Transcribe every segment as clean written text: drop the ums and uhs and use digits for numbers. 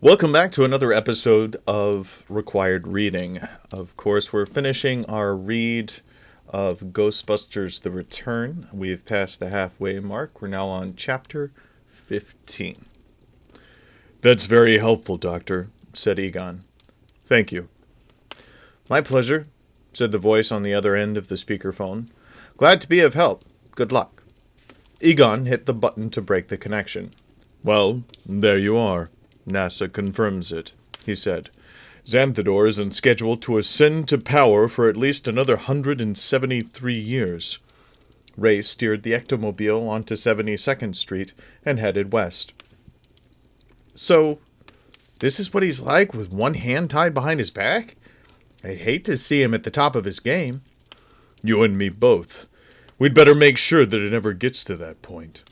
Welcome back to another episode of Required Reading. Of course, we're finishing our read of Ghostbusters The Return. We've passed the halfway mark. We're now on chapter 15. "That's very helpful, Doctor," said Egon. "Thank you." "My pleasure," said the voice on the other end of the speakerphone. "Glad to be of help. Good luck." Egon hit the button to break the connection. "Well, there you are. NASA confirms it," he said. "Xanthador isn't scheduled to ascend to power for at least another 173 years. Ray steered the ectomobile onto 72nd Street and headed west. "So, this is what he's like with one hand tied behind his back? I'd hate to see him at the top of his game." "You and me both. We'd better make sure that it never gets to that point."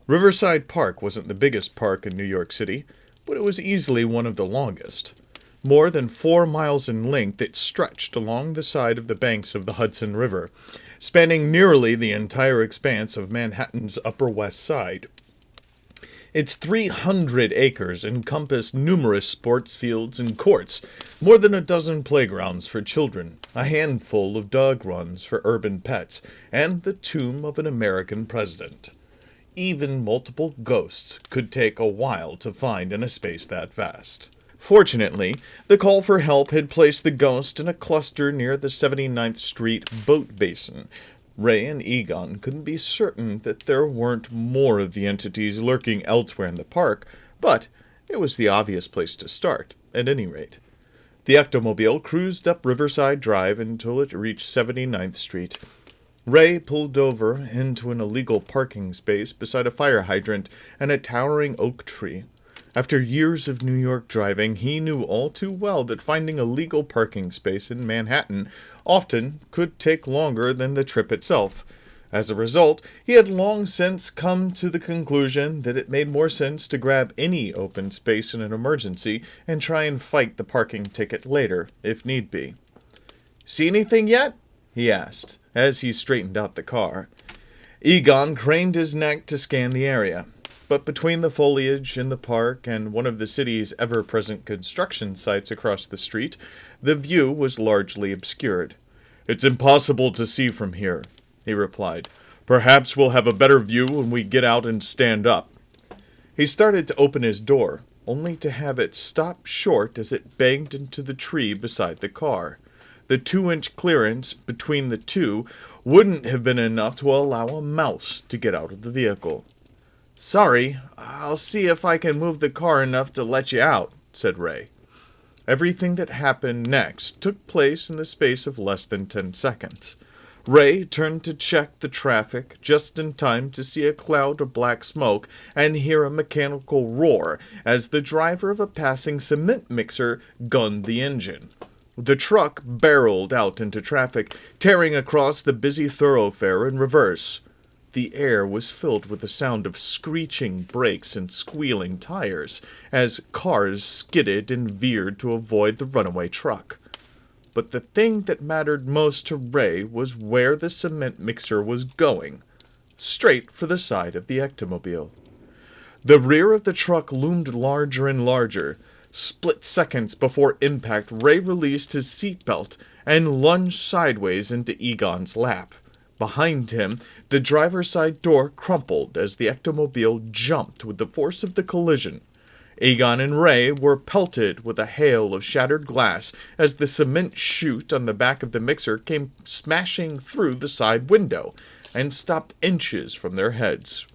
Riverside Park wasn't the biggest park in New York City, but it was easily one of the longest. More than 4 miles in length, it stretched along the side of the banks of the Hudson River, spanning nearly the entire expanse of Manhattan's Upper West Side. Its 300 acres encompassed numerous sports fields and courts, more than a dozen playgrounds for children, a handful of dog runs for urban pets, and the tomb of an American president. Even multiple ghosts could take a while to find in a space that vast. Fortunately, the call for help had placed the ghost in a cluster near the 79th Street boat basin. Ray and Egon couldn't be certain that there weren't more of the entities lurking elsewhere in the park, but it was the obvious place to start, at any rate. The ectomobile cruised up Riverside Drive until it reached 79th Street. Ray pulled over into an illegal parking space beside a fire hydrant and a towering oak tree. After years of New York driving, he knew all too well that finding a legal parking space in Manhattan often could take longer than the trip itself. As a result, he had long since come to the conclusion that it made more sense to grab any open space in an emergency and try and fight the parking ticket later, if need be. "See anything yet?" he asked, as he straightened out the car. Egon craned his neck to scan the area, but between the foliage in the park and one of the city's ever-present construction sites across the street, the view was largely obscured. "It's impossible to see from here," he replied. "Perhaps we'll have a better view when we get out and stand up." He started to open his door, only to have it stop short as it banged into the tree beside the car. The 2-inch clearance between the two wouldn't have been enough to allow a mouse to get out of the vehicle. "Sorry, I'll see if I can move the car enough to let you out," said Ray. Everything that happened next took place in the space of less than 10 seconds. Ray turned to check the traffic just in time to see a cloud of black smoke and hear a mechanical roar as the driver of a passing cement mixer gunned the engine. The truck barreled out into traffic, tearing across the busy thoroughfare in reverse. The air was filled with the sound of screeching brakes and squealing tires as cars skidded and veered to avoid the runaway truck. But the thing that mattered most to Ray was where the cement mixer was going, straight for the side of the ectomobile. The rear of the truck loomed larger and larger. Split seconds before impact, Ray released his seatbelt and lunged sideways into Egon's lap. Behind him, the driver's side door crumpled as the ectomobile jumped with the force of the collision. Egon and Ray were pelted with a hail of shattered glass as the cement chute on the back of the mixer came smashing through the side window and stopped inches from their heads.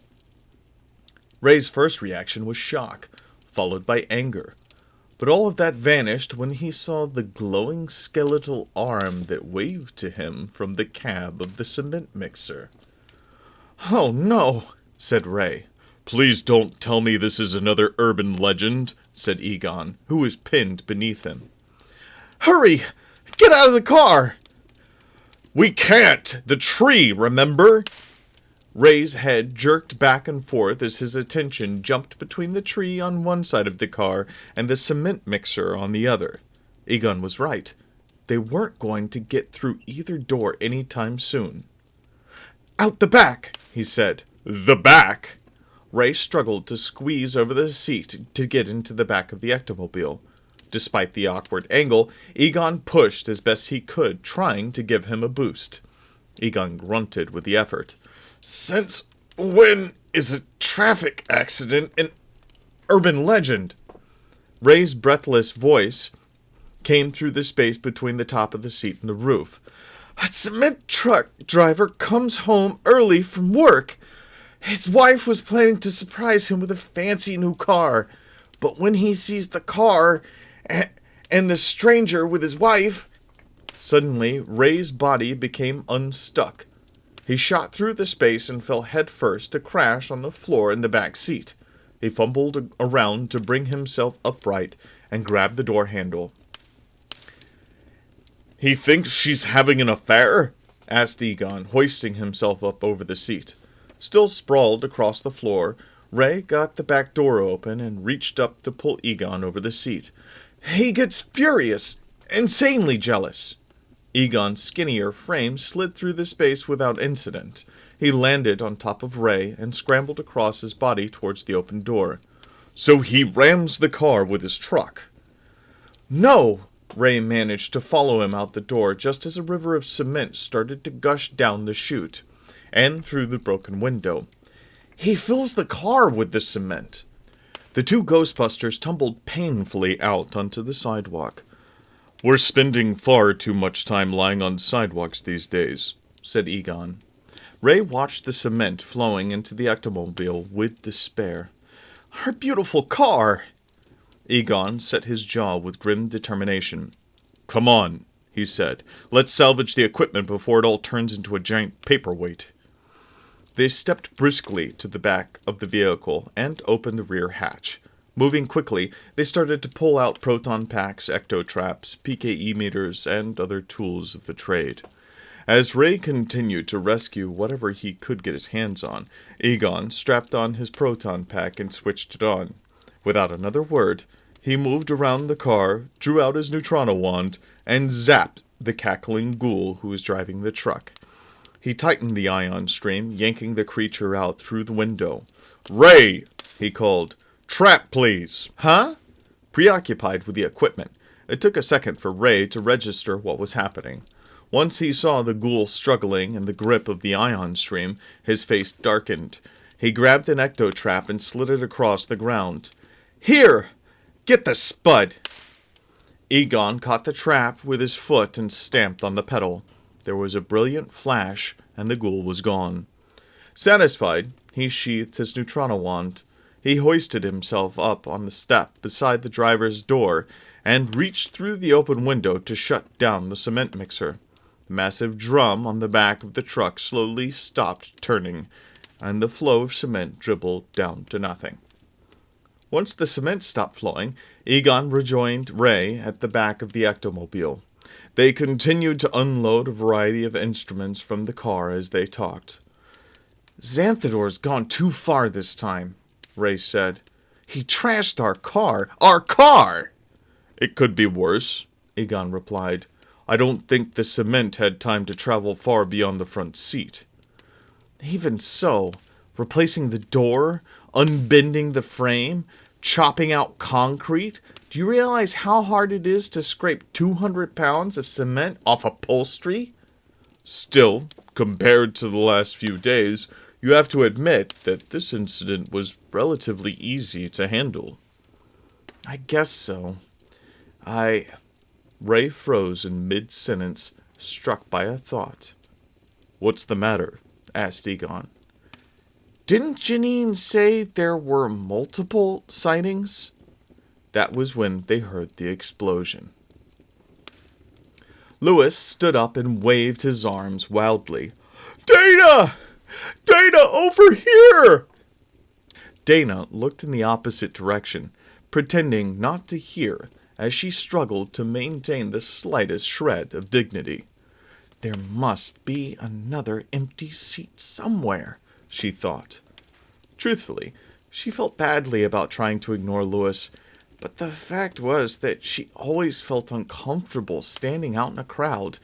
Ray's first reaction was shock, followed by anger. But all of that vanished when he saw the glowing skeletal arm that waved to him from the cab of the cement mixer. "Oh, no," said Ray. "Please don't tell me this is another urban legend," said Egon, who was pinned beneath him. "Hurry! Get out of the car!" "We can't! The tree, remember?" Ray's head jerked back and forth as his attention jumped between the tree on one side of the car and the cement mixer on the other. Egon was right. They weren't going to get through either door any time soon. "Out the back," he said. "The back?" Ray struggled to squeeze over the seat to get into the back of the ectomobile. Despite the awkward angle, Egon pushed as best he could, trying to give him a boost. Egon grunted with the effort. "Since when is a traffic accident an urban legend?" Ray's breathless voice came through the space between the top of the seat and the roof. "A cement truck driver comes home early from work. His wife was planning to surprise him with a fancy new car, but when he sees the car and the stranger with his wife..." Suddenly, Ray's body became unstuck. He shot through the space and fell headfirst to crash on the floor in the back seat. He fumbled around to bring himself upright and grabbed the door handle. "He thinks she's having an affair?" asked Egon, hoisting himself up over the seat. Still sprawled across the floor, Ray got the back door open and reached up to pull Egon over the seat. "He gets furious, insanely jealous." Egon's skinnier frame slid through the space without incident. He landed on top of Ray and scrambled across his body towards the open door. "So he rams the car with his truck?" "No!" Ray managed to follow him out the door just as a river of cement started to gush down the chute and through the broken window. "He fills the car with the cement." The two Ghostbusters tumbled painfully out onto the sidewalk. "We're spending far too much time lying on sidewalks these days," said Egon. Ray watched the cement flowing into the ectomobile with despair. "Our beautiful car!" Egon set his jaw with grim determination. "Come on," he said. "Let's salvage the equipment before it all turns into a giant paperweight." They stepped briskly to the back of the vehicle and opened the rear hatch. Moving quickly, they started to pull out proton packs, ecto-traps, PKE meters, and other tools of the trade. As Ray continued to rescue whatever he could get his hands on, Egon strapped on his proton pack and switched it on. Without another word, he moved around the car, drew out his neutrino wand, and zapped the cackling ghoul who was driving the truck. He tightened the ion stream, yanking the creature out through the window. "Ray!" he called. "Trap, please!" "Huh?" Preoccupied with the equipment, it took a second for Ray to register what was happening. Once he saw the ghoul struggling in the grip of the ion stream, his face darkened. He grabbed an ecto-trap and slid it across the ground. "Here! Get the spud!" Egon caught the trap with his foot and stamped on the pedal. There was a brilliant flash, and the ghoul was gone. Satisfied, he sheathed his neutrino wand. He hoisted himself up on the step beside the driver's door and reached through the open window to shut down the cement mixer. The massive drum on the back of the truck slowly stopped turning, and the flow of cement dribbled down to nothing. Once the cement stopped flowing, Egon rejoined Ray at the back of the ectomobile. They continued to unload a variety of instruments from the car as they talked. "Xanthador's gone too far this time," Ray said. "He trashed our car. Our car!" "It could be worse," Egon replied. "I don't think the cement had time to travel far beyond the front seat." "Even so, replacing the door, unbending the frame, chopping out concrete, do you realize how hard it is to scrape 200 pounds of cement off upholstery?" "Still, compared to the last few days, you have to admit that this incident was relatively easy to handle." "I guess so. Ray froze in mid-sentence, struck by a thought. "What's the matter?" asked Egon. "Didn't Janine say there were multiple sightings?" That was when they heard the explosion. Lewis stood up and waved his arms wildly. "Dana! Dana, over here!" Dana looked in the opposite direction, pretending not to hear, as she struggled to maintain the slightest shred of dignity. There must be another empty seat somewhere, she thought. Truthfully, she felt badly about trying to ignore Lewis, but the fact was that she always felt uncomfortable standing out in a crowd.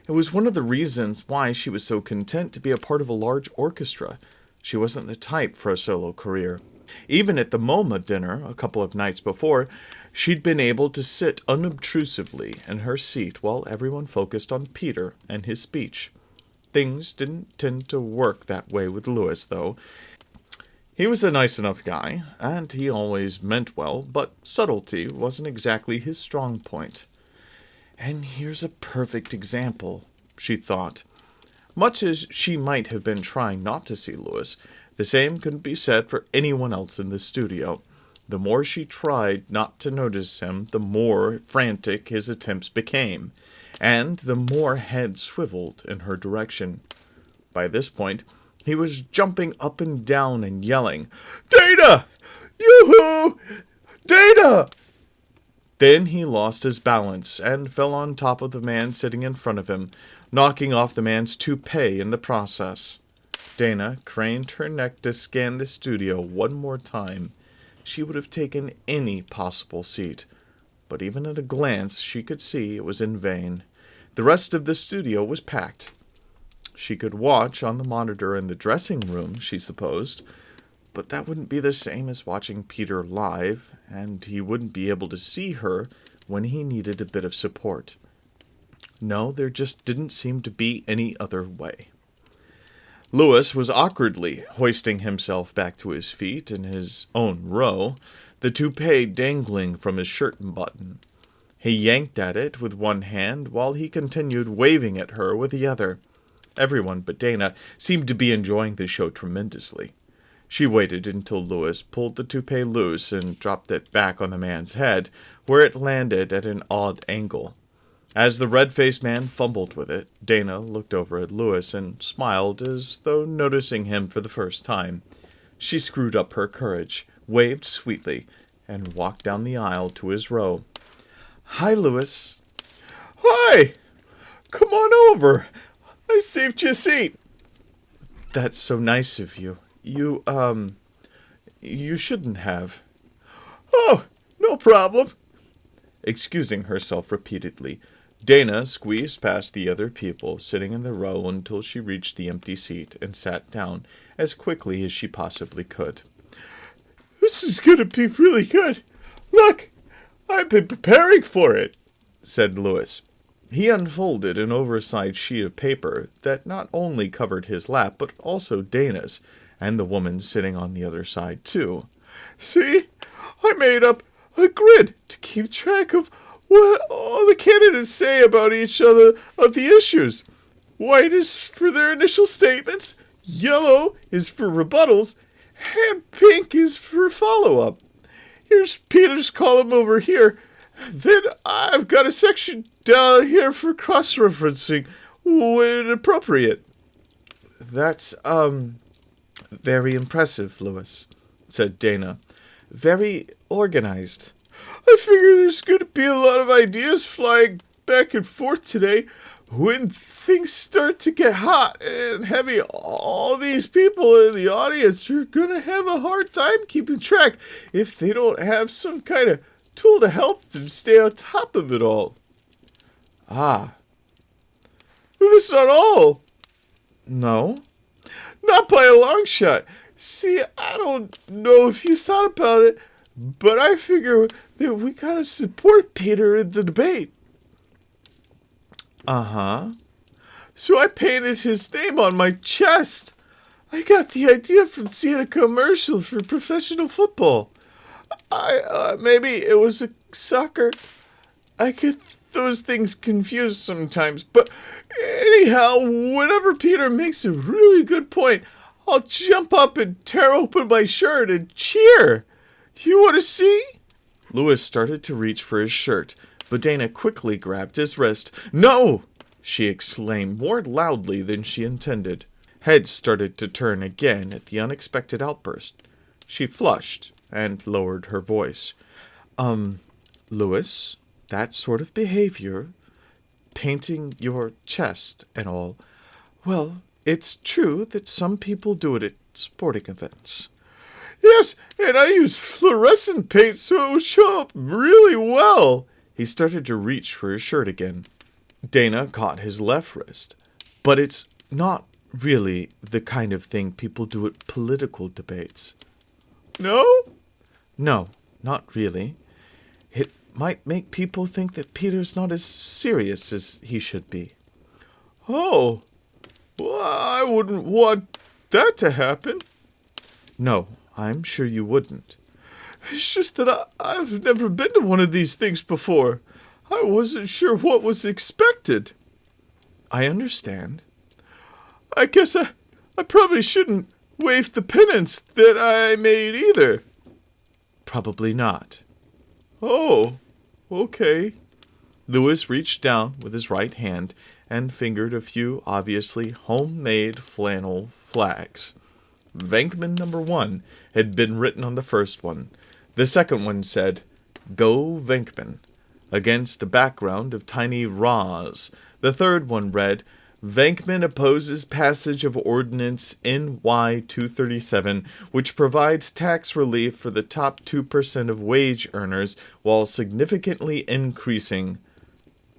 It was one of the reasons why she was so content to be a part of a large orchestra. She wasn't the type for a solo career. Even at the MoMA dinner a couple of nights before, she'd been able to sit unobtrusively in her seat while everyone focused on Peter and his speech. Things didn't tend to work that way with Louis, though. He was a nice enough guy, and he always meant well, but subtlety wasn't exactly his strong point. And here's a perfect example, she thought. Much as she might have been trying not to see Louis, the same couldn't be said for anyone else in the studio. The more she tried not to notice him, the more frantic his attempts became, and the more heads swiveled in her direction. By this point, he was jumping up and down and yelling, "Dana! Yoo-hoo! Dana!" Then he lost his balance and fell on top of the man sitting in front of him, knocking off the man's toupee in the process. Dana craned her neck to scan the studio one more time. She would have taken any possible seat, but even at a glance she could see it was in vain. The rest of the studio was packed. She could watch on the monitor in the dressing room, she supposed, but that wouldn't be the same as watching Peter live, and he wouldn't be able to see her when he needed a bit of support. No, there just didn't seem to be any other way. Louis was awkwardly hoisting himself back to his feet in his own row, the toupee dangling from his shirt button. He yanked at it with one hand while he continued waving at her with the other. Everyone but Dana seemed to be enjoying the show tremendously. She waited until Louis pulled the toupee loose and dropped it back on the man's head, where it landed at an odd angle. As the red-faced man fumbled with it, Dana looked over at Louis and smiled as though noticing him for the first time. She screwed up her courage, waved sweetly, and walked down the aisle to his row. "Hi, Louis." "Hi! Come on over. I saved you a seat." "That's so nice of you. You shouldn't have." "Oh, no problem." Excusing herself repeatedly, Dana squeezed past the other people sitting in the row until she reached the empty seat and sat down as quickly as she possibly could. "This is going to be really good. Look, I've been preparing for it," said Louis. He unfolded an oversized sheet of paper that not only covered his lap, but also Dana's, and the woman sitting on the other side, too. "See, I made up a grid to keep track of what all the candidates say about each other of the issues. White is for their initial statements, yellow is for rebuttals, and pink is for follow-up. Here's Peter's column over here. Then I've got a section down here for cross-referencing when appropriate." "That's, very impressive, Louis," said Dana. "Very organized." "I figure there's going to be a lot of ideas flying back and forth today. When things start to get hot and heavy, all these people in the audience are going to have a hard time keeping track if they don't have some kind of tool to help them stay on top of it all." "Ah." "But that's not all." "No?" "Not by a long shot. See, I don't know if you thought about it, but I figure that we gotta support Peter in the debate." "Uh-huh." "So I painted his name on my chest. I got the idea from seeing a commercial for professional football. Maybe it was a soccer. I get those things confused sometimes, but anyhow, whenever Peter makes a really good point, I'll jump up and tear open my shirt and cheer. You want to see?" Louis started to reach for his shirt, but Dana quickly grabbed his wrist. "No!" she exclaimed more loudly than she intended. Heads started to turn again at the unexpected outburst. She flushed and lowered her voice. Louis, that sort of behavior, painting your chest and all, well, it's true that some people do it at sporting events." "Yes, and I use fluorescent paint so it will show up really well." He started to reach for his shirt again. Dana caught his left wrist. "But it's not really the kind of thing people do at political debates. No? No, not really. It might make people think that Peter's not as serious as he should be. Oh, well, I wouldn't want that to happen. No, I'm sure you wouldn't. It's just that I've never been to one of these things before. I wasn't sure what was expected. I understand. I guess I probably shouldn't waive the penance that I made either. Probably not. Oh, okay. Lewis reached down with his right hand and fingered a few obviously homemade flannel flags. Venkman number 1 had been written on the first one. The second one said, Go Venkman, against a background of tiny Ras. The third one read, Venkman opposes passage of Ordinance NY 237, which provides tax relief for the top 2% of wage earners while significantly increasing.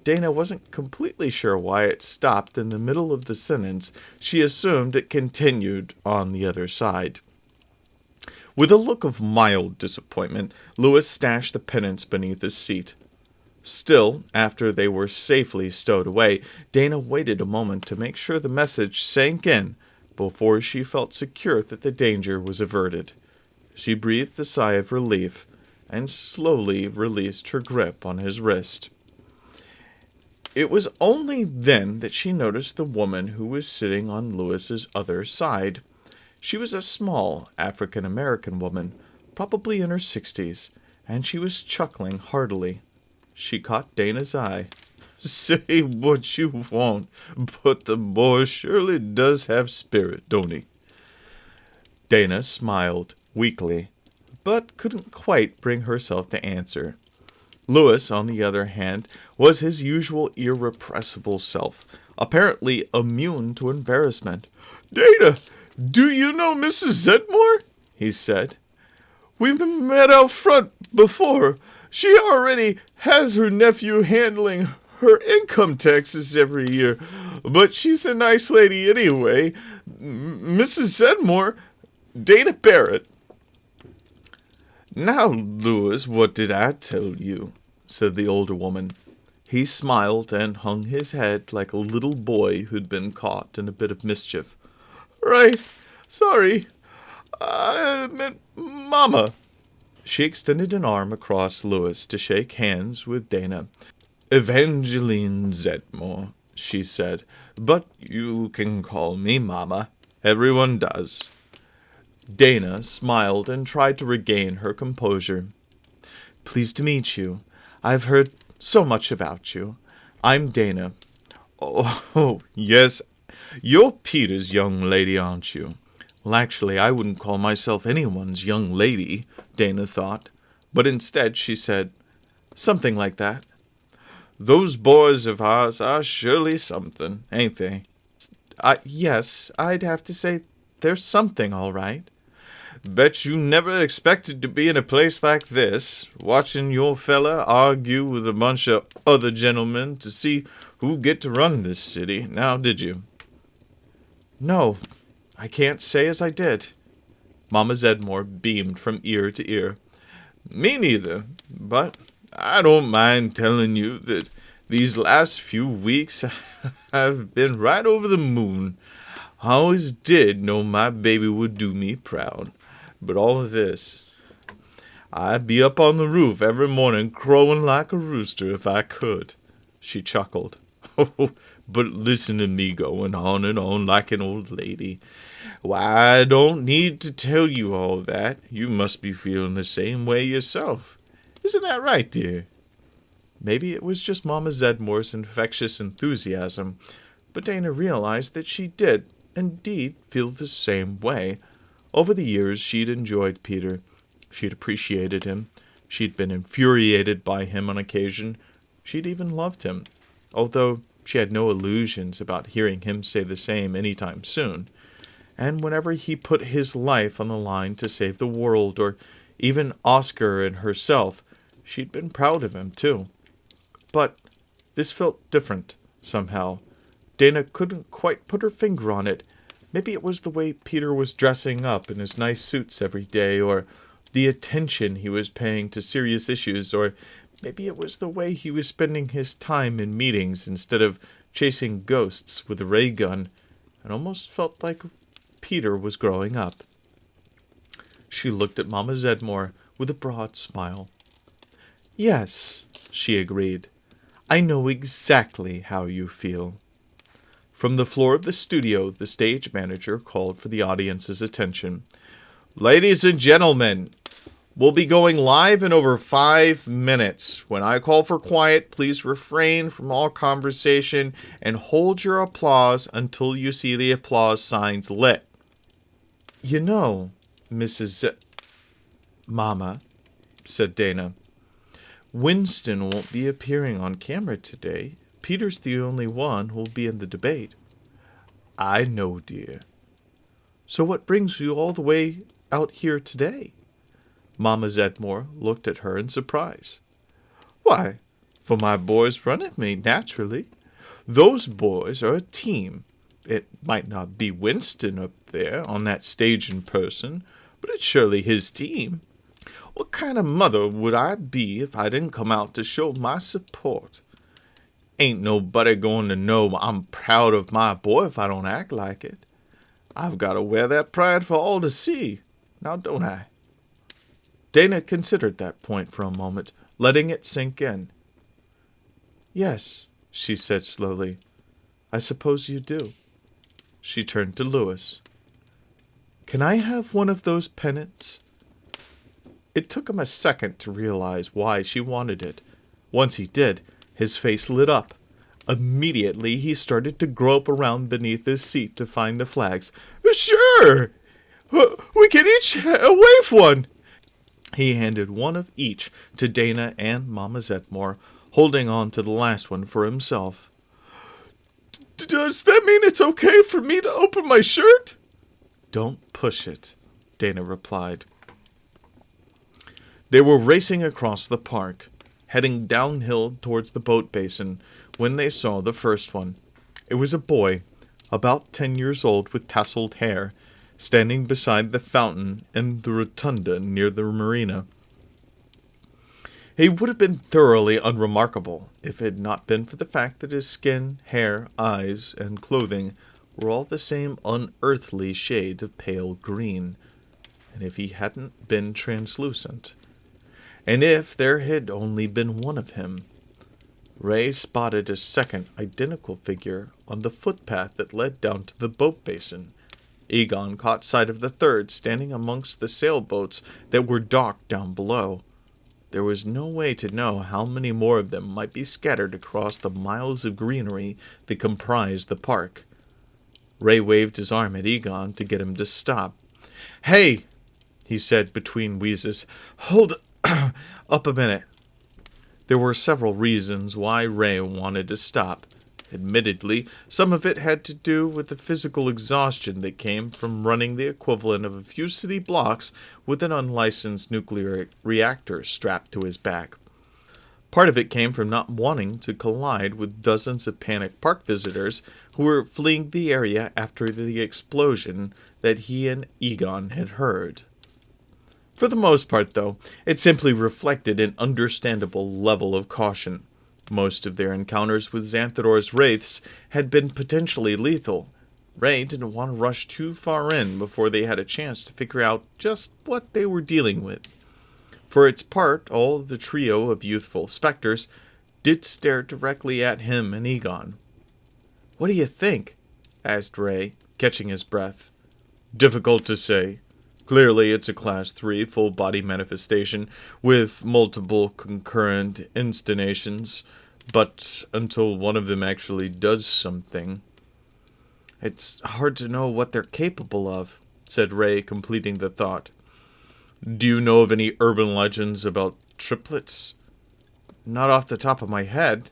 Dana wasn't completely sure why it stopped in the middle of the sentence. She assumed it continued on the other side. With a look of mild disappointment, Lewis stashed the pennants beneath his seat. Still, after they were safely stowed away, Dana waited a moment to make sure the message sank in before she felt secure that the danger was averted. She breathed a sigh of relief and slowly released her grip on his wrist. It was only then that she noticed the woman who was sitting on Lewis's other side. She was a small African-American woman, probably in her 60s, and she was chuckling heartily. She caught Dana's eye. Say what you want, but the boy surely does have spirit, don't he? Dana smiled weakly, but couldn't quite bring herself to answer. Lewis, on the other hand, was his usual irrepressible self, apparently immune to embarrassment. Dana, do you know Mrs. Zeddemore? He said. We met out front before. She already has her nephew handling her income taxes every year, but she's a nice lady anyway. Mrs. Zeddemore, Dana Barrett. Now, Lewis, what did I tell you? Said the older woman. He smiled and hung his head like a little boy who'd been caught in a bit of mischief. Right. Sorry. I meant Mama. She extended an arm across Lewis to shake hands with Dana. Evangeline Zeddemore, she said, but you can call me Mama. Everyone does. Dana smiled and tried to regain her composure. Pleased to meet you. I've heard so much about you. I'm Dana. Oh, yes. You're Peter's young lady, aren't you? Well, actually, I wouldn't call myself anyone's young lady, Dana thought. But instead she said, something like that. Those boys of ours are surely something, ain't they? Yes, I'd have to say they're something, all right. Bet you never expected to be in a place like this, watching your fella argue with a bunch of other gentlemen to see who get to run this city, now did you? No, I can't say as I did. Mama Zeddemore beamed from ear to ear. Me neither, but I don't mind telling you that these last few weeks I've been right over the moon. I always did know my baby would do me proud. But all of this, I'd be up on the roof every morning crowing like a rooster if I could. She chuckled. Oh, but listen to me going on and on like an old lady. Why, I don't need to tell you all that. You must be feeling the same way yourself. Isn't that right, dear? Maybe it was just Mama Zeddmore's infectious enthusiasm, but Dana realized that she did indeed feel the same way. Over the years, she'd enjoyed Peter. She'd appreciated him. She'd been infuriated by him on occasion. She'd even loved him, although she had no illusions about hearing him say the same any time soon. And whenever he put his life on the line to save the world, or even Oscar and herself, she'd been proud of him, too. But this felt different, somehow. Dana couldn't quite put her finger on it. Maybe it was the way Peter was dressing up in his nice suits every day, or the attention he was paying to serious issues, or maybe it was the way he was spending his time in meetings instead of chasing ghosts with a ray gun. It almost felt like Peter was growing up. She looked at Mama Zeddemore with a broad smile. "Yes," she agreed. "I know exactly how you feel." From the floor of the studio, the stage manager called for the audience's attention. "Ladies and gentlemen, we'll be going live in over 5 minutes. When I call for quiet, please refrain from all conversation and hold your applause until you see the applause signs lit." "You know, Mama," said Dana, "Winston won't be appearing on camera today. Peter's the only one who'll be in the debate." "I know, dear." "So what brings you all the way out here today?" Mama Zeddemore looked at her in surprise. "Why, for my boys running me, naturally. Those boys are a team. It might not be Winston up there on that stage in person, but it's surely his team. What kind of mother would I be if I didn't come out to show my support? Ain't nobody going to know I'm proud of my boy if I don't act like it. I've got to wear that pride for all to see. Now don't I?" Dana considered that point for a moment, letting it sink in. "Yes," she said slowly. "I suppose you do." She turned to Louis. "Can I have one of those pennants?" It took him a second to realize why she wanted it. Once he did, his face lit up. Immediately, he started to grope around beneath his seat to find the flags. "Sure! We can each wave one." He handed one of each to Dana and Mama Zeddemore, holding on to the last one for himself. "Does that mean it's okay for me to open my shirt?" "Don't push it," Dana replied. They were racing across the park, heading downhill towards the boat basin, when they saw the first one. It was a boy, about 10 years old with tousled hair, standing beside the fountain in the rotunda near the marina. He would have been thoroughly unremarkable if it had not been for the fact that his skin, hair, eyes, and clothing were all the same unearthly shade of pale green, and if he hadn't been translucent. And if there had only been one of him. Ray spotted a second identical figure on the footpath that led down to the boat basin. Egon caught sight of the third standing amongst the sailboats that were docked down below. There was no way to know how many more of them might be scattered across the miles of greenery that comprised the park. Ray waved his arm at Egon to get him to stop. "Hey!" he said between wheezes. "Hold up a minute." There were several reasons why Ray wanted to stop. Admittedly, some of it had to do with the physical exhaustion that came from running the equivalent of a few city blocks with an unlicensed nuclear reactor strapped to his back. Part of it came from not wanting to collide with dozens of panicked park visitors who were fleeing the area after the explosion that he and Egon had heard. For the most part, though, it simply reflected an understandable level of caution. Most of their encounters with Xanthodor's wraiths had been potentially lethal. Ray didn't want to rush too far in before they had a chance to figure out just what they were dealing with. For its part, all the trio of youthful specters did stare directly at him and Egon. "What do you think?" asked Ray, catching his breath. "Difficult to say. Clearly, it's a Class 3 full-body manifestation with multiple concurrent instantations, but until one of them actually does something." "It's hard to know what they're capable of," said Ray, completing the thought. "Do you know of any urban legends about triplets?" "Not off the top of my head."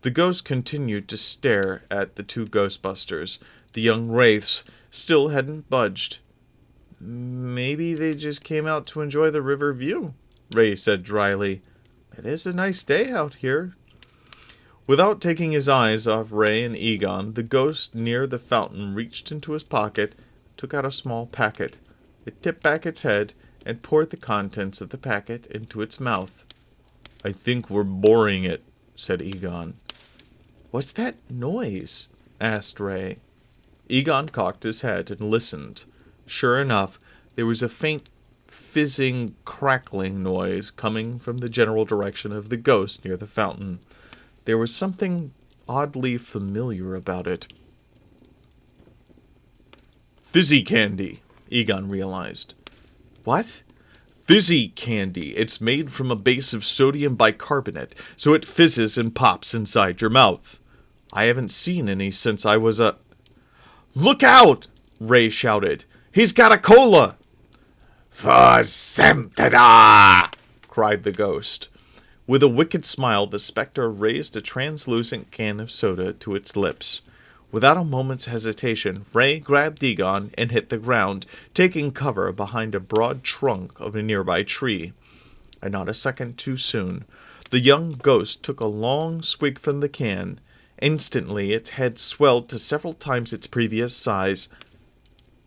The ghost continued to stare at the two Ghostbusters. The young wraiths still hadn't budged. "Maybe they just came out to enjoy the river view," Ray said dryly. "It is a nice day out here." Without taking his eyes off Ray and Egon, the ghost near the fountain reached into his pocket, took out a small packet. It tipped back its head and poured the contents of the packet into its mouth. "I think we're boring it," said Egon. "What's that noise?" asked Ray. Egon cocked his head and listened. Sure enough, there was a faint fizzing, crackling noise coming from the general direction of the ghost near the fountain. There was something oddly familiar about it. "Fizzy candy," Egon realized. "What?" "Fizzy candy. It's made from a base of sodium bicarbonate, so it fizzes and pops inside your mouth. I haven't seen any since I was a—" "Look out!" Ray shouted. "He's got a cola!" "For Semtada!" cried the ghost. With a wicked smile, the spectre raised a translucent can of soda to its lips. Without a moment's hesitation, Ray grabbed Egon and hit the ground, taking cover behind a broad trunk of a nearby tree. And not a second too soon, the young ghost took a long swig from the can. Instantly, its head swelled to several times its previous size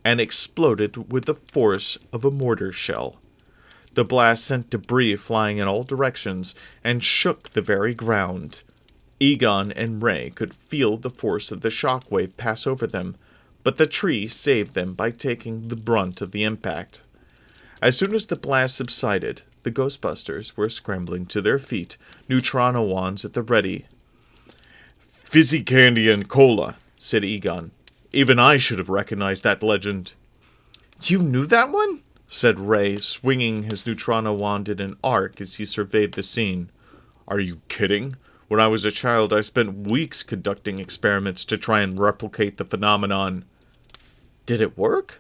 and exploded with the force of a mortar shell. The blast sent debris flying in all directions and shook the very ground. Egon and Ray could feel the force of the shockwave pass over them, but the tree saved them by taking the brunt of the impact. As soon as the blast subsided, the Ghostbusters were scrambling to their feet, neutrino wands at the ready. "Fizzy candy and cola," said Egon. "Even I should have recognized that legend." "You knew that one?" said Ray, swinging his neutrino wand in an arc as he surveyed the scene. "Are you kidding? When I was a child, I spent weeks conducting experiments to try and replicate the phenomenon." "Did it work?"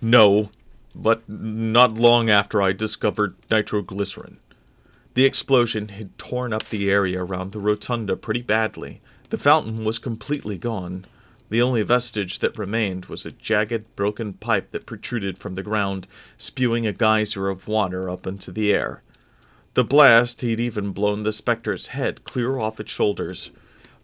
"No, but not long after I discovered nitroglycerin." The explosion had torn up the area around the rotunda pretty badly. The fountain was completely gone. The only vestige that remained was a jagged, broken pipe that protruded from the ground, spewing a geyser of water up into the air. The blast had even blown the spectre's head clear off its shoulders.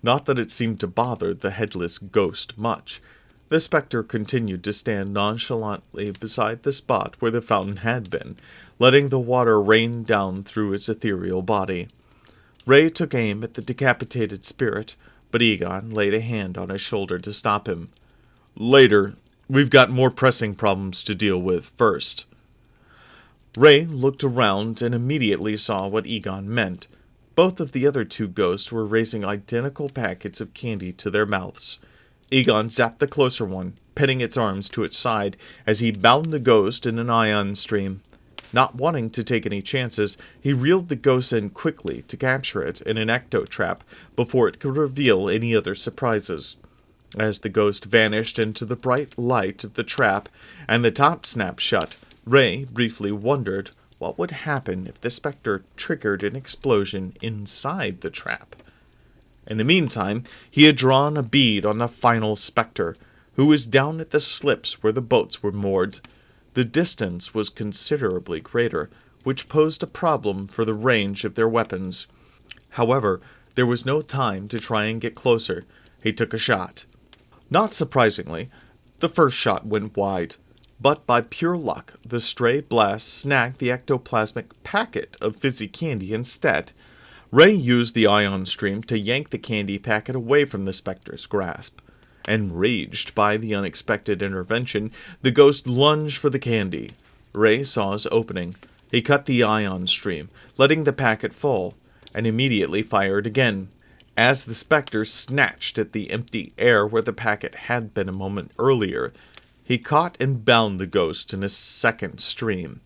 Not that it seemed to bother the headless ghost much. The spectre continued to stand nonchalantly beside the spot where the fountain had been, letting the water rain down through its ethereal body. Ray took aim at the decapitated spirit, but Egon laid a hand on his shoulder to stop him. "Later. We've got more pressing problems to deal with first." Ray looked around and immediately saw what Egon meant. Both of the other two ghosts were raising identical packets of candy to their mouths. Egon zapped the closer one, pinning its arms to its side as he bound the ghost in an ion stream. Not wanting to take any chances, he reeled the ghost in quickly to capture it in an ecto-trap before it could reveal any other surprises. As the ghost vanished into the bright light of the trap and the top snapped shut, Ray briefly wondered what would happen if the spectre triggered an explosion inside the trap. In the meantime, he had drawn a bead on the final spectre, who was down at the slips where the boats were moored. The distance was considerably greater, which posed a problem for the range of their weapons. However, there was no time to try and get closer. He took a shot. Not surprisingly, the first shot went wide, but by pure luck, the stray blast snagged the ectoplasmic packet of fizzy candy instead. Ray used the ion stream to yank the candy packet away from the spectre's grasp. Enraged by the unexpected intervention, the ghost lunged for the candy. Ray saw his opening. He cut the ion stream, letting the packet fall, and immediately fired again. As the spectre snatched at the empty air where the packet had been a moment earlier, he caught and bound the ghost in a second stream.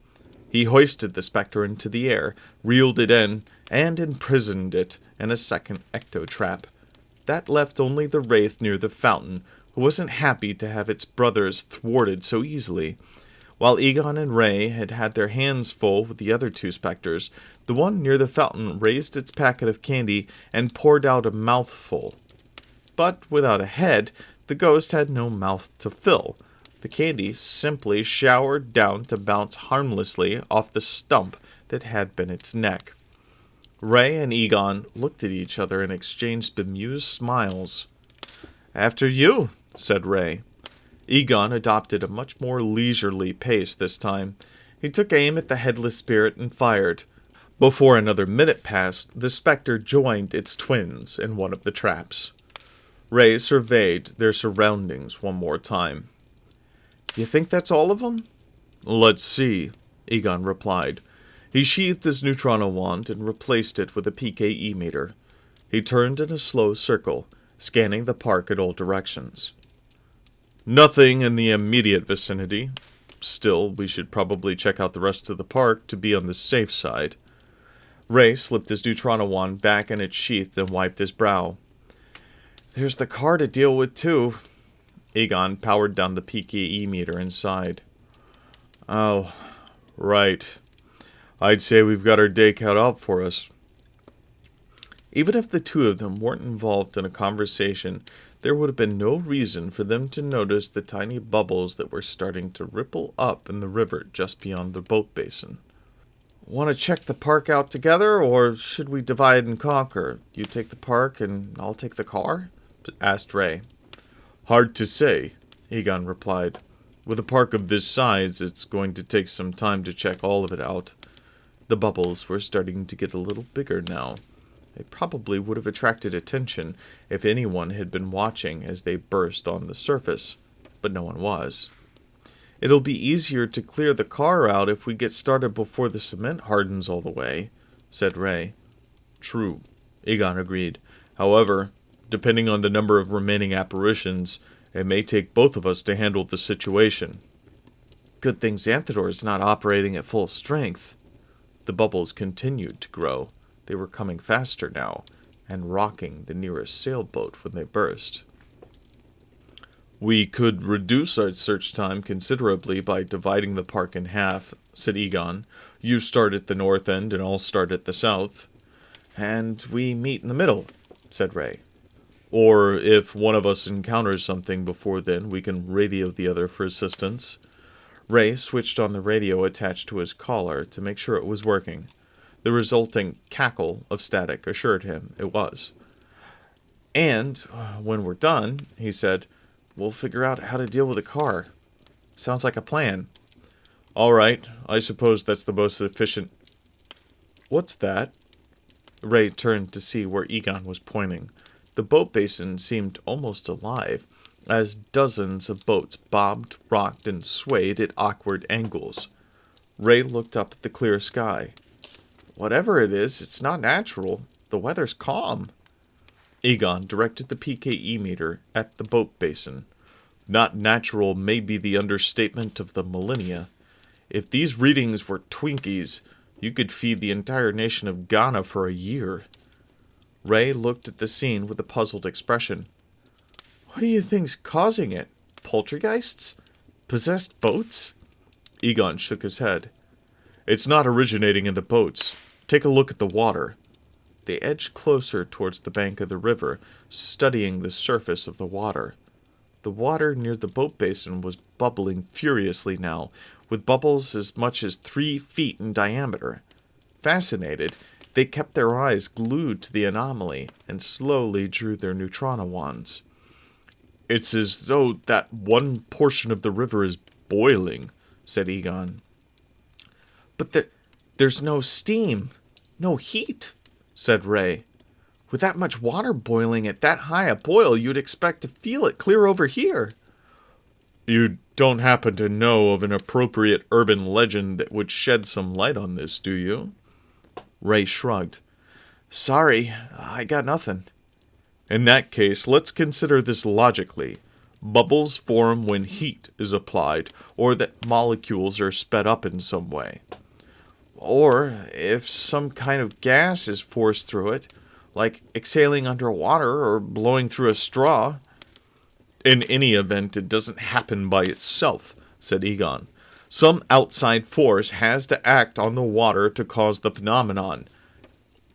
He hoisted the spectre into the air, reeled it in, and imprisoned it in a second ecto-trap. That left only the wraith near the fountain, who wasn't happy to have its brothers thwarted so easily. While Egon and Ray had had their hands full with the other two specters, the one near the fountain raised its packet of candy and poured out a mouthful. But without a head, the ghost had no mouth to fill. The candy simply showered down to bounce harmlessly off the stump that had been its neck. Ray and Egon looked at each other and exchanged bemused smiles. "After you," said Ray. Egon adopted a much more leisurely pace this time. He took aim at the headless spirit and fired. Before another minute passed, the specter joined its twins in one of the traps. Ray surveyed their surroundings one more time. "You think that's all of them?" "Let's see," Egon replied. He sheathed his neutrino wand and replaced it with a PKE meter. He turned in a slow circle, scanning the park in all directions. "Nothing in the immediate vicinity. Still, we should probably check out the rest of the park to be on the safe side." Ray slipped his neutrino wand back in its sheath and wiped his brow. "There's the car to deal with, too." Egon powered down the PKE meter and sighed. "Oh, right. I'd say we've got our day cut out for us." Even if the two of them weren't involved in a conversation, there would have been no reason for them to notice the tiny bubbles that were starting to ripple up in the river just beyond the boat basin. "Want to check the park out together, or should we divide and conquer? You take the park and I'll take the car?" asked Ray. "Hard to say," Egon replied. "With a park of this size, it's going to take some time to check all of it out." The bubbles were starting to get a little bigger now. They probably would have attracted attention if anyone had been watching as they burst on the surface, but no one was. "It'll be easier to clear the car out if we get started before the cement hardens all the way," said Ray. "True," Egon agreed. "However, depending on the number of remaining apparitions, it may take both of us to handle the situation." "Good thing Xanthador's not operating at full strength." The bubbles continued to grow. They were coming faster now, and rocking the nearest sailboat when they burst. "We could reduce our search time considerably by dividing the park in half," said Egon. "You start at the north end, and I'll start at the south." "And we meet in the middle," said Ray. "Or if one of us encounters something before then, we can radio the other for assistance." Ray switched on the radio attached to his collar to make sure it was working. The resulting cackle of static assured him it was. "And when we're done," he said, "we'll figure out how to deal with the car. Sounds like a plan." "All right, I suppose that's the most efficient—" "What's that?" Ray turned to see where Egon was pointing. The boat basin seemed almost alive, as dozens of boats bobbed, rocked, and swayed at awkward angles. Ray looked up at the clear sky. "Whatever it is, it's not natural. The weather's calm." Egon directed the PKE meter at the boat basin. "Not natural may be the understatement of the millennia. If these readings were Twinkies, you could feed the entire nation of Ghana for a year." Ray looked at the scene with a puzzled expression. "What do you think's causing it? Poltergeists? Possessed boats?" Egon shook his head. "It's not originating in the boats. Take a look at the water." They edged closer towards the bank of the river, studying the surface of the water. The water near the boat basin was bubbling furiously now, with bubbles as much as 3 feet in diameter. Fascinated, they kept their eyes glued to the anomaly and slowly drew their neutrino wands. "It's as though that one portion of the river is boiling," said Egon. "But there's no steam, no heat," said Ray. "With that much water boiling at that high a boil, you'd expect to feel it clear over here." "You don't happen to know of an appropriate urban legend that would shed some light on this, do you?" Ray shrugged. "Sorry, I got nothing." "In that case, let's consider this logically. Bubbles form when heat is applied, or that molecules are sped up in some way. Or if some kind of gas is forced through it, like exhaling underwater or blowing through a straw." "In any event, it doesn't happen by itself," said Egon. "Some outside force has to act on the water to cause the phenomenon."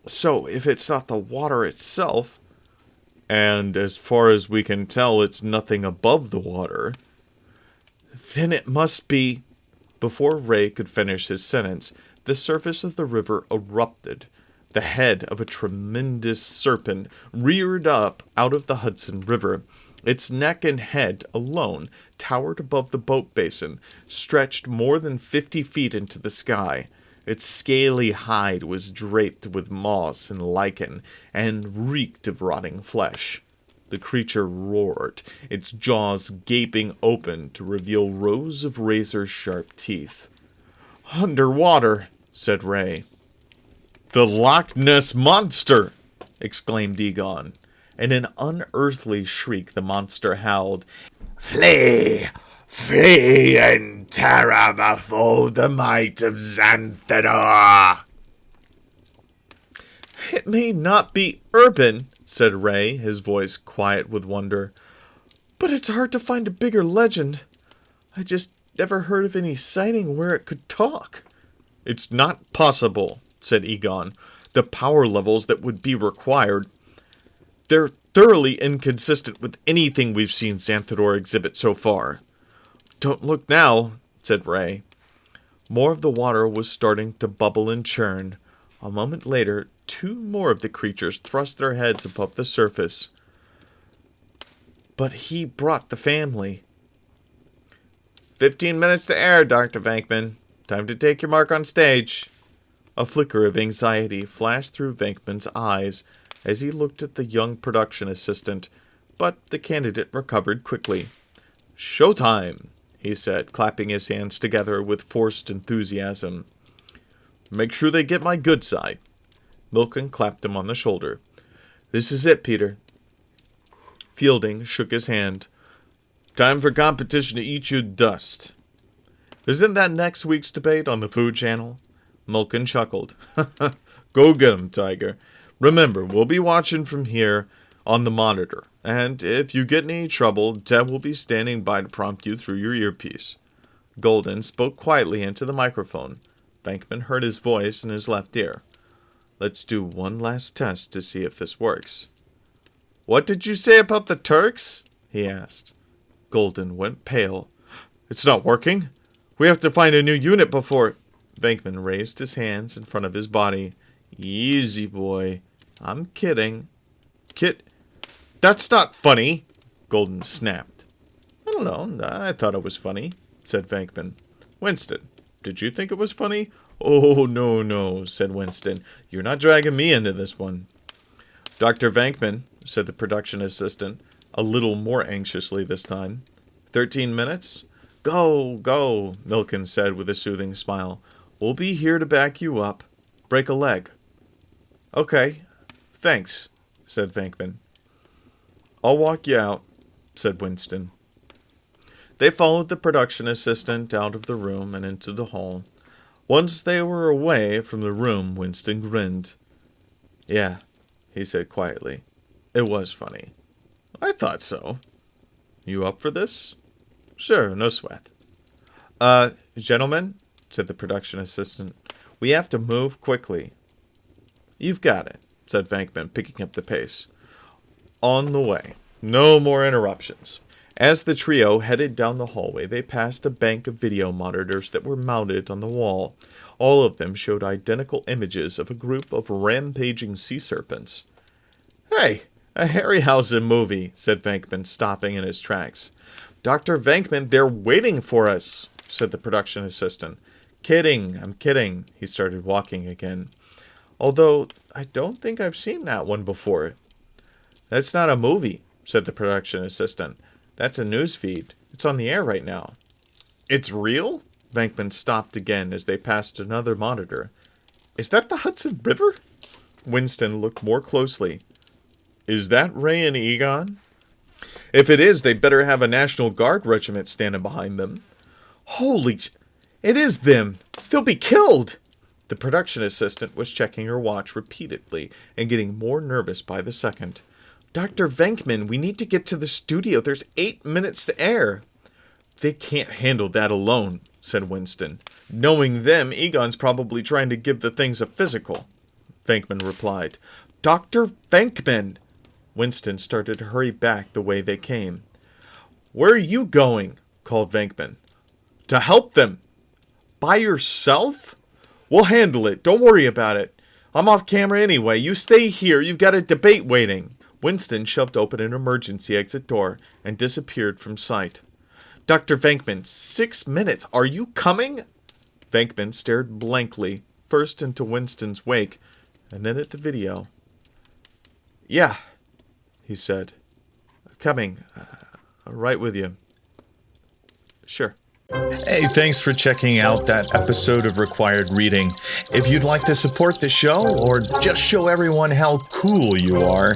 "So if it's not the water itself—" "And as far as we can tell, it's nothing above the water." "Then it must be—" Before Ray could finish his sentence, the surface of the river erupted. The head of a tremendous serpent reared up out of the Hudson River. Its neck and head alone towered above the boat basin, stretched more than 50 feet into the sky. Its scaly hide was draped with moss and lichen, and reeked of rotting flesh. The creature roared, its jaws gaping open to reveal rows of razor-sharp teeth. "Underwater," said Ray. "The Loch Ness Monster!" exclaimed Egon. In an unearthly shriek, the monster howled, "Flee! Flee in terror before the might of Xanthador!" "It may not be urban," said Ray, his voice quiet with wonder, "but it's hard to find a bigger legend. I just never heard of any sighting where it could talk." "It's not possible," said Egon. "The power levels that would be required, they're thoroughly inconsistent with anything we've seen Xanthador exhibit so far." "Don't look now," said Ray. More of the water was starting to bubble and churn. A moment later, 2 more of the creatures thrust their heads above the surface. "But he brought the family." 15 minutes to air, Dr. Venkman. Time to take your mark on stage." A flicker of anxiety flashed through Venkman's eyes as he looked at the young production assistant, but the candidate recovered quickly. "Showtime," he said, clapping his hands together with forced enthusiasm. "Make sure they get my good side." Milken clapped him on the shoulder. "This is it, Peter." Fielding shook his hand. "Time for competition to eat you dust." "Isn't that next week's debate on the Food Channel?" Milken chuckled. "Go get 'em, Tiger. Remember, we'll be watching from here on the monitor, and if you get in any trouble, Deb will be standing by to prompt you through your earpiece." Golden spoke quietly into the microphone. Venkman heard his voice in his left ear. "Let's do one last test to see if this works." "What did you say about the Turks?" he asked. Golden went pale. "It's not working. We have to find a new unit before—" Venkman raised his hands in front of his body. "Easy, boy. I'm kidding." That's not funny," Golden snapped. "I don't know. I thought it was funny," said Venkman. "Winston, did you think it was funny?" "Oh, no," said Winston. "You're not dragging me into this one." "Dr. Venkman," said the production assistant, a little more anxiously this time. 13 minutes? Go, Milken said with a soothing smile. "We'll be here to back you up. Break a leg." "Okay, thanks," said Venkman. "I'll walk you out," said Winston. They followed the production assistant out of the room and into the hall. Once they were away from the room, Winston grinned. "Yeah," he said quietly. "It was funny." "I thought so." "You up for this?" "Sure, no sweat." Gentlemen," said the production assistant, "we have to move quickly." "You've got it," said Venkman, picking up the pace. "On the way. No more interruptions." As the trio headed down the hallway, they passed a bank of video monitors that were mounted on the wall. All of them showed identical images of a group of rampaging sea serpents. "Hey, a Harryhausen movie," said Venkman, stopping in his tracks. "Dr. Venkman, they're waiting for us," said the production assistant. I'm kidding. He started walking again. "Although, I don't think I've seen that one before." "That's not a movie," said the production assistant. "That's a news feed. It's on the air right now." "It's real?" Venkman stopped again as they passed another monitor. "Is that the Hudson River?" Winston looked more closely. "Is that Ray and Egon?" "If it is, they'd better have a National Guard regiment standing behind them." It is them! They'll be killed!" The production assistant was checking her watch repeatedly and getting more nervous by the second. "Dr. Venkman, we need to get to the studio. There's 8 minutes to air." "They can't handle that alone," said Winston. "Knowing them, Egon's probably trying to give the things a physical." Venkman replied. "Dr. Venkman!" Winston started to hurry back the way they came. "Where are you going?" called Venkman. "To help them." "By yourself?" "We'll handle it. Don't worry about it." I'm off camera anyway. You stay here. You've got a debate waiting. Winston shoved open an emergency exit door and disappeared from sight. Dr. Venkman, 6 minutes. Are you coming? Venkman stared blankly, first into Winston's wake, and then at the video. Yeah, he said. Coming. Right with you. Sure. Hey, thanks for checking out that episode of Required Reading. If you'd like to support the show, or just show everyone how cool you are,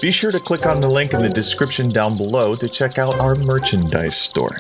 be sure to click on the link in the description down below to check out our merchandise store.